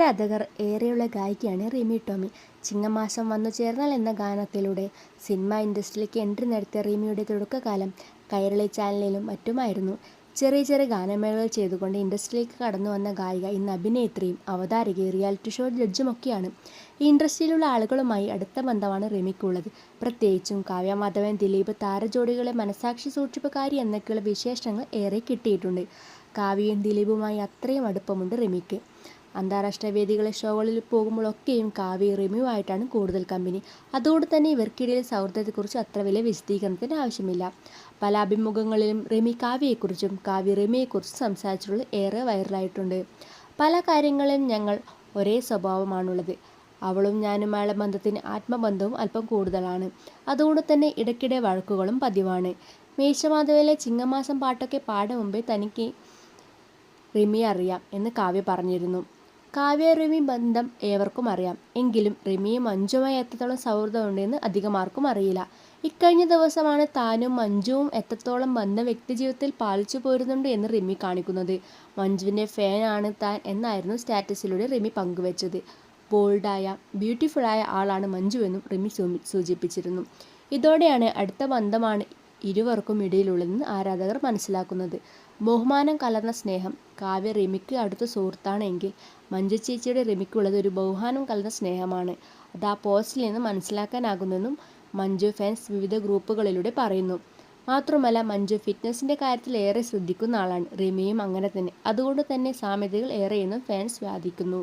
ആരാധകർ ഏറെയുള്ള ഗായികയാണ് റിമി ടോമി. ചിങ്ങമാസം വന്നു ചേർന്നാൽ എന്ന ഗാനത്തിലൂടെ സിനിമാ ഇൻഡസ്ട്രിയിലേക്ക് എൻട്രി നടത്തിയ റിമിയുടെ തുടക്കകാലം കൈരളി ചാനലിലും മറ്റുമായിരുന്നു. ചെറിയ ചെറിയ ഗാനമേളകൾ ചെയ്തുകൊണ്ട് ഇൻഡസ്ട്രിയിലേക്ക് കടന്നു വന്ന ഗായിക ഇന്ന് അഭിനേത്രിയും അവതാരകയും റിയാലിറ്റി ഷോ ജഡ്ജുമൊക്കെയാണ്. ഈ ഇൻഡസ്ട്രിയിലുള്ള ആളുകളുമായി അടുത്ത ബന്ധമാണ് റിമിക്കുള്ളത്. പ്രത്യേകിച്ചും കാവ്യ മാധവൻ, ദിലീപ് താരജോഡികളെ മനസാക്ഷി സൂക്ഷിപ്പുകാരി എന്നൊക്കെയുള്ള വിശേഷണങ്ങൾ ഏറെ കിട്ടിയിട്ടുണ്ട്. കാവ്യയും ദിലീപുമായി അത്രയും അടുപ്പമുണ്ട് റിമിക്ക്. അന്താരാഷ്ട്ര വേദികളിലെ ഷോകളിൽ പോകുമ്പോഴൊക്കെയും കാവ്യ റിമിയുമായിട്ടാണ് കൂടുതൽ കമ്പനി. അതുകൊണ്ട് തന്നെ ഇവർക്കിടയിൽ സൗഹൃദത്തെക്കുറിച്ച് അത്ര വലിയ വിശദീകരണത്തിന് ആവശ്യമില്ല. പല അഭിമുഖങ്ങളിലും റിമി കാവ്യയെക്കുറിച്ചും കാവ്യ റിമിയെക്കുറിച്ചും സംസാരിച്ചിട്ടുള്ളത് ഏറെ വൈറലായിട്ടുണ്ട്. പല കാര്യങ്ങളിലും ഞങ്ങൾ ഒരേ സ്വഭാവമാണുള്ളത്. അവളും ഞാനുമായുള്ള ബന്ധത്തിന് ആത്മബന്ധവും അല്പം കൂടുതലാണ്. അതുകൊണ്ട് തന്നെ ഇടയ്ക്കിടെ വഴക്കുകളും പതിവാണ്. മീശമാധവനിലെ ചിങ്ങമാസം പാട്ടൊക്കെ പാടും മുമ്പേ തനിക്ക് റിമിയെ അറിയാം എന്ന് കാവ്യ പറഞ്ഞിരുന്നു. കാവ്യ റിമി ബന്ധം ഏവർക്കും അറിയാം. എങ്കിലും റിമിയും മഞ്ജുവുമായി എത്രത്തോളം സൗഹൃദമുണ്ടെന്ന് അധികമാർക്കും അറിയില്ല. ഇക്കഴിഞ്ഞ ദിവസമാണ് താനും മഞ്ജുവും എത്രത്തോളം ബന്ധം വ്യക്തിജീവിതത്തിൽ പാലിച്ചു പോരുന്നുണ്ട് എന്ന് റിമി കാണിക്കുന്നത്. മഞ്ജുവിൻ്റെ ഫാനാണ് താൻ എന്നായിരുന്നു സ്റ്റാറ്റസിലൂടെ റിമി പങ്കുവച്ചത്. ബോൾഡായ ബ്യൂട്ടിഫുള്ളായ ആളാണ് മഞ്ജുവെന്നും റിമി സൂചിപ്പിച്ചിരുന്നു. ഇതോടെയാണ് അടുത്ത ബന്ധമാണ് ഇരുവർക്കും ഇടയിലുള്ളതെന്ന് ആരാധകർ മനസ്സിലാക്കുന്നത്. ബഹുമാനം കലർന്ന സ്നേഹം. കാവ്യ റിമിക്ക് അടുത്ത സുഹൃത്താണ് എങ്കിൽ മഞ്ജു ചേച്ചിയുടെ റിമിക്കുള്ളത് ഒരു ബഹുമാനം കലർന്ന സ്നേഹമാണ്. അത് ആ പോസ്റ്റിൽ നിന്ന് മനസ്സിലാക്കാനാകുന്നെന്നും മഞ്ജു ഫാൻസ് വിവിധ ഗ്രൂപ്പുകളിലൂടെ പറയുന്നു. മാത്രമല്ല മഞ്ജു ഫിറ്റ്നസിൻ്റെ കാര്യത്തിൽ ഏറെ ശ്രദ്ധിക്കുന്ന ആളാണ്. റിമിയും അങ്ങനെ തന്നെ. അതുകൊണ്ട് തന്നെ സാമ്യതകൾ ഏറെയെന്നും ഫാൻസ് വാദിക്കുന്നു.